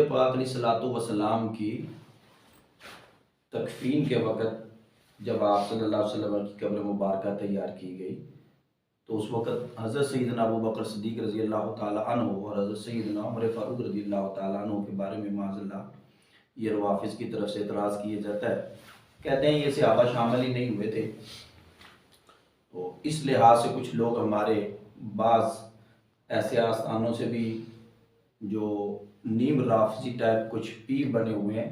پاک علیہ الصلوۃ والسلام کی تکفین کے وقت جب آپ صلی اللہ علیہ وسلم کی قبر مبارکہ تیار کی گئی تو اس وقت حضرت سیدنا ابو بکر صدیق رضی اللہ تعالیٰ عنہ اور حضرت سیدنا عمر فاروق رضی اللہ تعالیٰ عنہ کے بارے میں معاذ اللہ یہ روافض کی طرف سے اعتراض کیا جاتا ہے، کہتے ہیں یہ صحابہ شامل ہی نہیں ہوئے تھے۔ تو اس لحاظ سے کچھ لوگ ہمارے بعض ایسے آستانوں سے بھی جو نیم رافضی ٹائپ کچھ پیر بنے ہوئے ہیں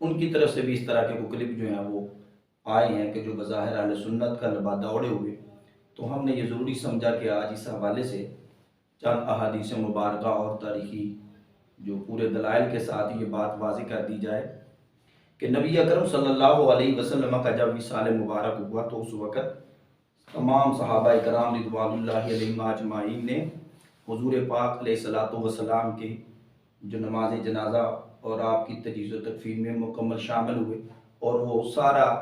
ان کی طرف سے بھی اس طرح کے کلپ جو ہیں وہ آئے ہیں کہ جو بظاہر اہل سنت کا لبادہ اوڑے ہوئے، تو ہم نے یہ ضروری سمجھا کہ آج اس حوالے سے چند احادیث مبارکہ اور تاریخی جو پورے دلائل کے ساتھ یہ بات واضح کر دی جائے کہ نبی اکرم صلی اللہ علیہ وسلم کا جب وصال مبارک ہوا تو اس وقت تمام صحابہ کرام رضوان اللہ علیہم اجمعین نے حضور پاک علیہ الصلوۃ والسلام کی جو نماز جنازہ اور آپ کی تجہیز و تکفین میں مکمل شامل ہوئے، اور وہ سارا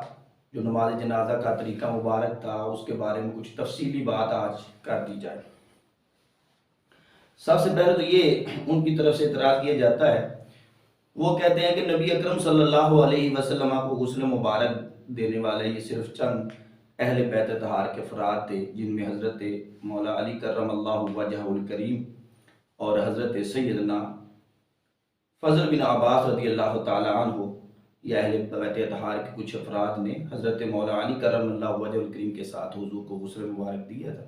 جو نماز جنازہ کا طریقہ مبارک تھا اس کے بارے میں کچھ تفصیلی بات آج کر دی جائے۔ سب سے پہلے تو یہ ان کی طرف سے اعتراض کیا جاتا ہے، وہ کہتے ہیں کہ نبی اکرم صلی اللہ علیہ وسلم کو غسل مبارک دینے والے یہ صرف چند اہل بیت اطہار کے افراد تھے، جن میں حضرت مولا علی کرم اللہ وجہہ الکریم اور حضرت سیدنا فضل بن عباس رضی اللہ تعالیٰ عنہ یا اہل بیت اطہار کے کچھ افراد نے حضرت مولا علی کرم اللہ وجہہ الکریم کے ساتھ حضور کو غسل مبارک دیا تھا۔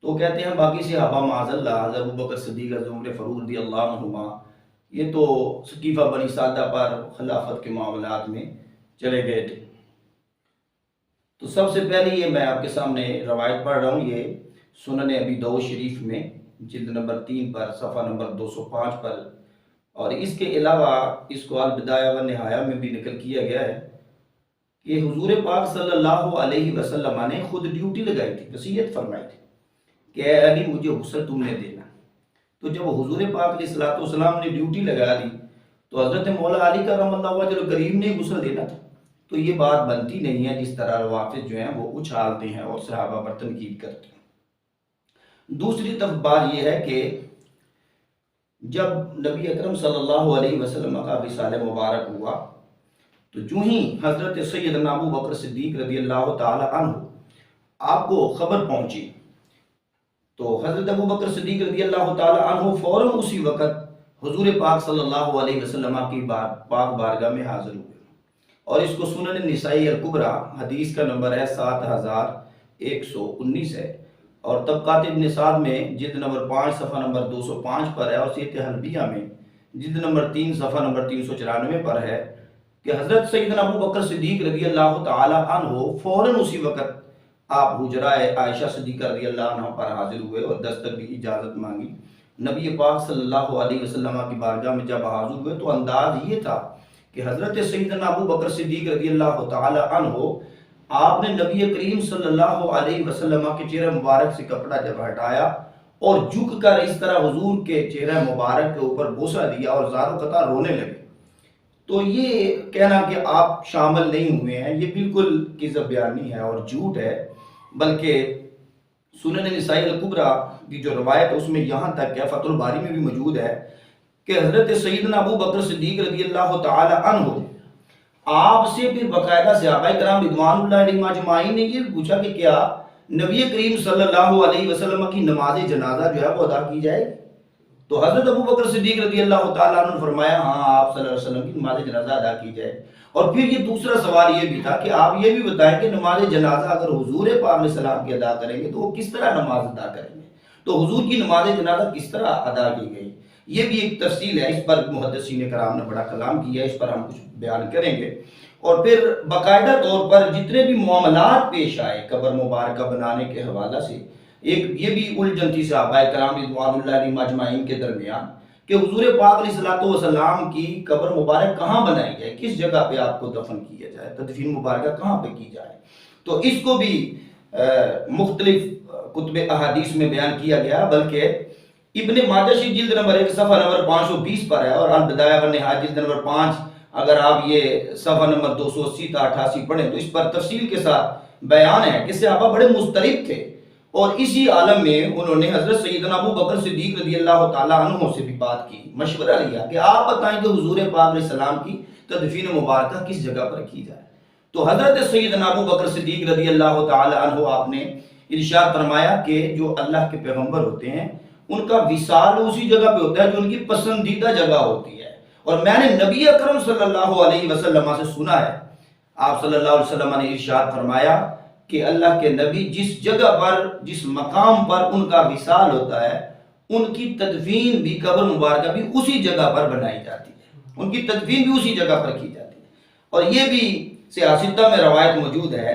تو کہتے ہیں باقی صحابہ معاذ اللہ حضرت ابو بکر صدیق، حضرت عمر فاروق رضی اللہ عنہما یہ تو ثقیفہ بنی سعدہ پر خلافت کے معاملات میں چلے گئے تھے۔ تو سب سے پہلے یہ میں آپ کے سامنے روایت پڑھ رہا ہوں، یہ سنن ابی داؤد شریف میں جلد نمبر 3 پر صفحہ نمبر 205 پر، اور اس کے علاوہ اس کو البدایہ و نہایہ میں بھی نقل کیا گیا ہے کہ حضور پاک صلی اللہ علیہ وسلم نے خود ڈیوٹی لگائی تھی، وصیت فرمائی تھی کہ اے علی مجھے غسل تم نے دینا۔ تو جب حضور پاک علیہ الصلوۃ والسلام نے ڈیوٹی لگا دی تو حضرت مولا علی کرم اللہ وجہہ الکریم نے غسل دینا تھا، تو یہ بات بنتی نہیں ہے جس طرح روافض جو ہیں وہ اچھالتے ہیں اور صحابہ پر تنقید کرتے ہیں۔ دوسری طرف بات یہ ہے کہ جب نبی اکرم صلی اللہ علیہ وسلم کا وصال مبارک ہوا تو جو ہی حضرت سیدنا ابو بکر صدیق رضی اللہ تعالی عنہ آپ کو خبر پہنچی تو حضرت ابو بکر صدیق رضی اللہ تعالی عنہ فوراً اسی وقت حضور پاک صلی اللہ علیہ وسلم کی پاک بارگاہ میں حاضر ہوئے، اور اس کو سنن نسائی الکبریٰ حدیث کا نمبر ہے 7119 ہے، اور طبقات ابن سعد میں جلد نمبر 5 صفحہ نمبر 205 پر ہے، اور سیرت حلبیہ میں جلد نمبر 3 صفحہ نمبر 394 پر ہے کہ حضرت سیدنا ابو بکر صدیق رضی اللہ تعالی عنہ فوراً اسی وقت آپ حجرہ عائشہ صدیقہ رضی اللہ عنہ پر حاضر ہوئے اور دستک بھی اجازت مانگی۔ نبی پاک صلی اللہ علیہ وسلم کی بارگاہ میں جب حاضر ہوئے تو انداز یہ تھا کہ حضرت سیدنا ابو بکر صدیق رضی اللہ تعالی عنہ آپ نے نبی کریم صلی اللہ علیہ وسلم کے چہرہ مبارک سے کپڑا جب ہٹایا اور جھک کر اس طرح حضور کے چہرہ مبارک کے اوپر بوسہ دیا اور زار و قطع رونے لگے۔ تو یہ کہنا کہ آپ شامل نہیں ہوئے ہیں یہ بالکل کذب بیانی ہے اور جھوٹ ہے، بلکہ سنن نسائی الکبریٰ کی جو روایت ہے اس میں یہاں تک ہے، فتح الباری میں بھی موجود ہے کہ حضرت سیدنا ابو بکر صدیق رضی اللہ تعالی عنہ آپ سے پھر باقاعدہ صحابہ کرام رضوان اللہ علیہم اجمعین نے یہ پوچھا کہ کیا نبی کریم صلی اللہ علیہ وسلم کی نماز جنازہ جو ہے وہ ادا کی جائے؟ تو حضرت ابو بکر صدیق رضی اللہ تعالیٰ عنہ نے فرمایا ہاں آپ صلی اللہ علیہ وسلم کی نماز جنازہ ادا کی جائے۔ اور پھر یہ دوسرا سوال یہ بھی تھا کہ آپ یہ بھی بتائیں کہ نماز جنازہ اگر حضور پاک علیہ السلام کی ادا کریں گے تو وہ کس طرح نماز ادا کریں گے، تو حضور کی نماز جنازہ کس طرح ادا کی گئی، یہ بھی ایک تفصیل ہے، اس پر محدثین کرام نے بڑا کلام کیا ہے، اس پر ہم کچھ بیان کریں گے۔ اور پھر باقاعدہ طور پر جتنے بھی معاملات پیش آئے قبر مبارکہ بنانے کے حوالہ سے، ایک یہ بھی الجھن تھی صحابہ کرام رضوان اللہ علیہم اجمعین کے درمیان کہ حضور پاک علیہ الصلوۃ والسلام کی قبر مبارک کہاں بنائی جائے، کس جگہ پہ آپ کو دفن کیا جائے، تدفین مبارکہ کہاں پہ کی جائے۔ تو اس کو بھی مختلف کتب احادیث میں بیان کیا گیا، بلکہ ابن ماجہ شریف جلد نمبر 1 صفحہ نمبر 520 پر ہے، اور البدایہ و نہایہ جلد نمبر 5 اگر آپ یہ صفحہ نمبر 280 تا 88 پڑھیں تو اس پر تفصیل کے ساتھ بیان ہے کہ صحابہ بڑے مضطرب تھے، اور اسی عالم میں انہوں نے حضرت سیدنا ابو بکر صدیق رضی اللہ تعالیٰ عنہ سے بھی بات کی، مشورہ لیا کہ آپ بتائیں کہ حضور پاک علیہ السلام کی تدفین مبارکہ کس جگہ پر کی جائے۔ تو حضرت سیدنا ابو بکر صدیق رضی اللہ تعالیٰ عنہ آپ نے ارشاد فرمایا کہ جو اللہ کے پیغمبر ہوتے ہیں ان کا وصال اسی جگہ پہ ہوتا ہے جو ان کی پسندیدہ جگہ ہوتی ہے، اور میں نے نبی اکرم صلی اللہ علیہ وسلم سے سنا ہے، آپ صلی اللہ علیہ وسلم نے ارشاد فرمایا کہ اللہ کے نبی جس جگہ پر جس مقام پر ان کا وصال ہوتا ہے ان کی تدفین بھی قبر مبارکہ بھی اسی جگہ پر بنائی جاتی ہے، ان کی تدفین بھی اسی جگہ پر کی جاتی ہے۔ اور یہ بھی سیاستہ میں روایت موجود ہے،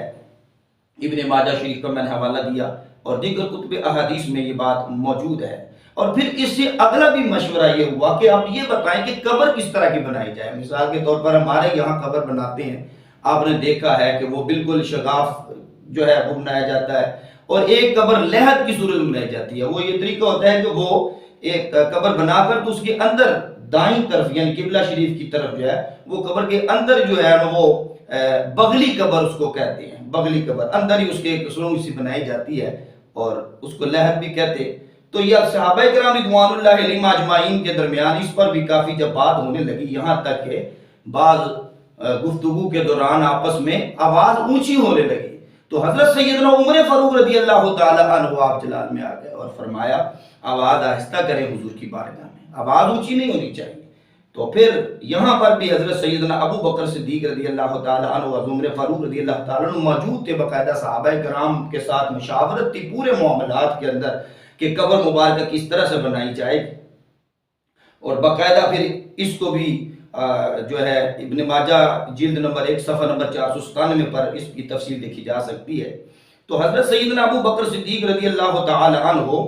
ابن ماجہ شریف کا میں نے حوالہ دیا اور دیگر کتب احادیث میں یہ بات موجود ہے۔ اور پھر اس سے اگلا بھی مشورہ یہ ہوا کہ آپ یہ بتائیں کہ قبر کس طرح کی بنائی جائے۔ مثال کے طور پر ہمارے یہاں قبر بناتے ہیں، آپ نے دیکھا ہے کہ وہ بالکل شگاف جو ہے وہ بنایا جاتا ہے، اور ایک قبر لحد کی صورت میں بنائی جاتی ہے۔ وہ یہ طریقہ ہوتا ہے کہ وہ ایک قبر بنا کر تو اس کے اندر دائیں طرف یعنی قبلہ شریف کی طرف جو ہے وہ قبر کے اندر جو ہے وہ بغلی قبر اس کو کہتے ہیں، بغلی قبر اندر ہی اس کے ایک سرنگ سی بنائی جاتی ہے اور اس کو لحد بھی کہتے ہیں۔ تو یہ صحابہ کرام رضوان اللہ علیہم اجمعین کے درمیان اس پر بھی کافی جب بات ہونے لگی، یہاں تک کہ بعض گفتگو کے دوران آپس میں آواز اونچی ہونے لگی، تو حضرت سیدنا عمر فاروق رضی اللہ تعالی عنہ آپ جلال میں آ گئے اور فرمایا آواز آہستہ کریں حضور کی بارگاہ میں، آواز اونچی نہیں ہونی چاہیے۔ تو پھر یہاں پر بھی حضرت سیدنا ابو بکر صدیق رضی اللہ تعالی عنہ اور عمر فاروق رضی اللہ تعالی عنہ موجود تھے، باقاعدہ صحابہ کرام کے ساتھ مشاورت تھی پورے معاملات کے اندر کہ قبر مبارکہ کس طرح سے بنائی جائے، اور باقاعدہ پھر اس کو بھی جو ہے ابن ماجہ جلد نمبر 1 صفحہ نمبر 497 پر اس کی تفصیل دیکھی جا سکتی ہے۔ تو حضرت سیدنا ابو بکر صدیق رضی اللہ تعالی عنہ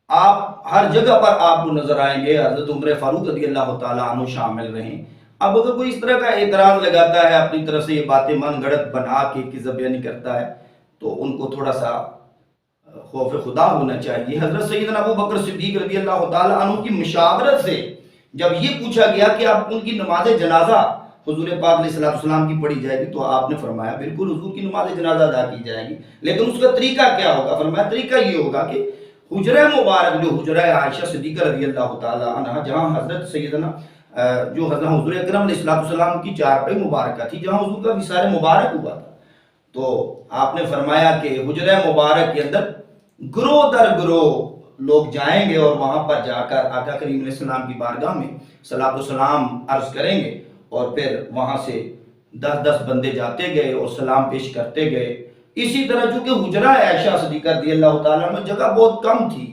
آپ ہر جگہ پر آپ کو نظر آئیں گے، حضرت عمر فاروق رضی اللہ تعالی عنہ شامل رہیں۔ اب اگر کوئی اس طرح کا اعتراض لگاتا ہے، اپنی طرف سے یہ باتیں من گڑت بنا کے قصہ بیانی کرتا ہے، تو ان کو تھوڑا سا خوف خدا ہونا چاہیے۔ حضرت سیدنا ابو بکر صدیق رضی اللہ تعالی عنہ کی مشاورت سے جب یہ پوچھا گیا کہ آپ ان کی نماز جنازہ حضور پاک علیہ السلام کی پڑھی جائے گی، تو آپ نے فرمایا بالکل حضور کی نماز جنازہ ادا کی جائے گی، لیکن اس کا طریقہ کیا ہوگا؟ فرمایا طریقہ یہ ہوگا کہ حجرہ مبارک جو حجرہ عائشہ صدیقہ رضی اللہ تعالی عنہ، جہاں حضرت سیدنا جو حضرت حضور اکرم علیہ السلام کی چارپائی مبارکہ تھی، جہاں حضور کا وصال مبارک ہوا تھا، تو آپ نے فرمایا کہ حجرہ مبارک کے اندر گروہ در گروہ لوگ جائیں گے اور وہاں پر جا کر آقا کریم علیہ السلام کی بارگاہ میں صلاۃ و سلام عرض کریں گے، اور پھر وہاں سے 10 بندے جاتے گئے اور سلام پیش کرتے گئے۔ اسی طرح چونکہ حجرہ عائشہ صدیقہ رضی اللہ تعالیٰ میں جگہ بہت کم تھی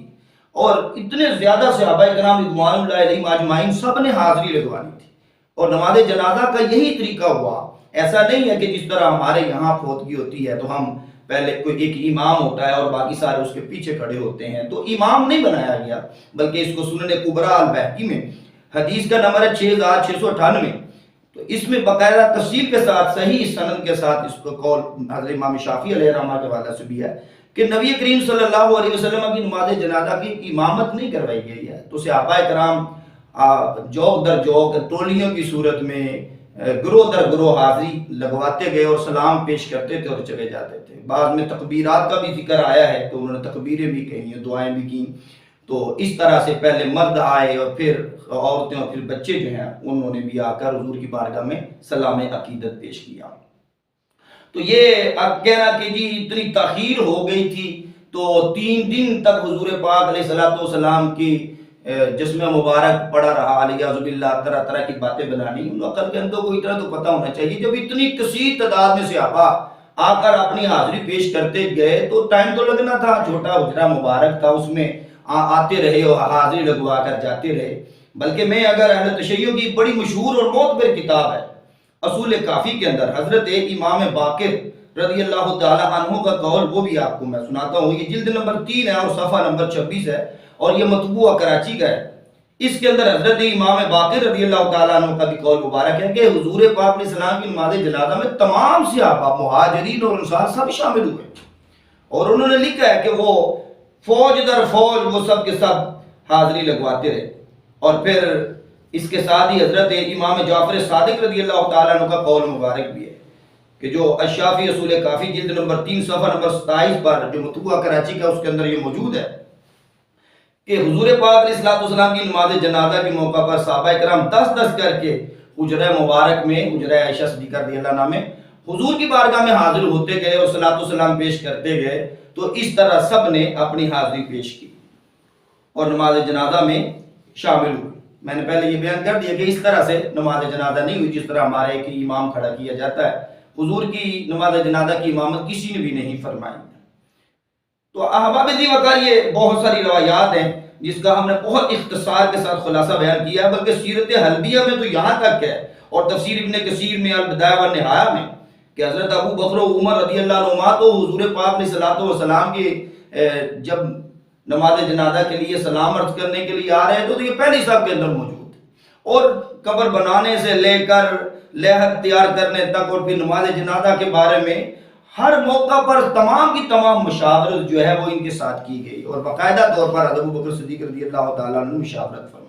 اور اتنے زیادہ صحابہ کرام رضوان اللہ علیہم اجمعین سب نے حاضری لگوانی تھی، اور نماز جنازہ کا یہی طریقہ ہوا۔ ایسا نہیں ہے کہ جس طرح ہمارے یہاں فوتگی ہوتی ہے تو ہم پہلے کوئی ایک امام ہوتا ہے اور باقی سارے اس کے پیچھے کھڑے ہوتے ہیں، تو امام نہیں بنایا گیا، بلکہ اس کو سنن کبریٰ البیہقی میں حدیث کا نمبر ہے 6698، تو اس میں باقاعدہ تفصیل کے ساتھ صحیح سند کے ساتھ اس کو قول حضرت امام شافعی علیہ رحمہ کے حوالے سے بھی ہے کہ نبی کریم صلی اللہ علیہ وسلم کی نماز جنازہ کی امامت نہیں کروائی گئی ہے، تو صحابہ کرام جوق در جوق ٹولیوں کی صورت میں گروہ در گروہ حاضری لگواتے گئے اور سلام پیش کرتے تھے اور چلے جاتے تھے۔ بعد میں تکبیرات کا بھی ذکر آیا ہے تو انہوں نے تکبیریں بھی کہیں، دعائیں بھی کیں، تو اس طرح سے پہلے مرد آئے اور پھر عورتیں اور پھر بچے جو ہیں انہوں نے بھی آ کر حضور کی بارگاہ میں سلام عقیدت پیش کیا۔ تو یہ اب کہنا کہ جی اتنی تاخیر ہو گئی تھی تو 3 دن تک حضور پاک علیہ السلام کی جسم مبارک پڑا رہا، علیہ باللہ، طرح طرح کی باتیں بنانی، ان عقل کے اندر کو اتنا تو پتہ ہونا چاہیے۔ جب اتنی کثیر تعداد میں صحابہ آ کر اپنی حاضری پیش کرتے گئے تو ٹائم تو لگنا تھا، چھوٹا حجرہ مبارک تھا، اس میں آتے رہے اور حاضری لگوا کر جاتے رہے۔ بلکہ میں اگر اہل تشیع کی بڑی مشہور اور معتبر کتاب ہے اصول کافی کے اندر حضرت امام باقر رضی اللہ تعالی عنہ کا قول وہ بھی آپ کو میں سناتا ہوں۔ یہ جلد نمبر 3 ہے اور صفحہ نمبر 26 ہے اور یہ مطبوع کراچی کا ہے۔ اس کے اندر حضرت امام باقر رضی اللہ تعالیٰ عنہ کا بھی قول مبارک ہے کہ حضور پاک علیہ السلام کی نماز جنازہ میں تمام صحابہ مہاجرین اور انصار سب شامل ہوئے، اور انہوں نے لکھا ہے کہ وہ فوج در فوج وہ سب کے سب حاضری لگواتے رہے۔ اور پھر اس کے ساتھ ہی حضرت امام جعفر صادق رضی اللہ تعالیٰ عنہ کا قول مبارک بھی ہے کہ جو الشافی اصول کافی جلد نمبر 3 صفحہ نمبر 27 پر جو مطبوعہ کراچی کا اس کے اندر یہ موجود ہے کہ حضور پاک علیہ الصلوۃ والسلام کی نماز جنازہ کے موقع پر صحابہ کرام 10 کر کے حجرہ مبارک میں، حجرہ عائشہ صدیقہ رضی اللہ عنہا میں حضور کی بارگاہ میں حاضر ہوتے گئے اور صلاۃ والسلام پیش کرتے گئے، تو اس طرح سب نے اپنی حاضری پیش کی اور نماز جنازہ میں شامل ہوئے۔ میں نے پہلے یہ بیان کر دیا کہ اس طرح سے نماز جنازہ نہیں ہوئی جس طرح ہمارے ایک امام کھڑا کیا جاتا ہے، حضور کی نماز جنازہ کی امامت کسی نے بھی نہیں فرمائی۔ تو احباب ذی وقار یہ بہت ساری روایات ہیں جس کا ہم نے بہت اختصار کے ساتھ خلاصہ بیان کیا ہے، بلکہ سیرت حلبیہ میں تو یہاں تک ہے اور تفسیر ابن کثیر میں البدایہ والنہایہ میں کہ حضرت ابو بکر و عمر رضی اللہ عنہما تو حضور پاک علیہ الصلوۃ والسلام کی جب نماز جنازہ کے لیے سلام عرض کرنے کے لیے آ رہے تو یہ پہلی صف کے اندر موجود ہے، اور قبر بنانے سے لے کر لحد تیار کرنے تک اور پھر نماز جنازہ کے بارے میں ہر موقع پر تمام کی تمام مشاورت جو ہے وہ ان کے ساتھ کی گئی، اور باقاعدہ طور پر حضرت ابو بکر صدیق رضی اللہ تعالیٰ عنہ مشاورت فرمائی۔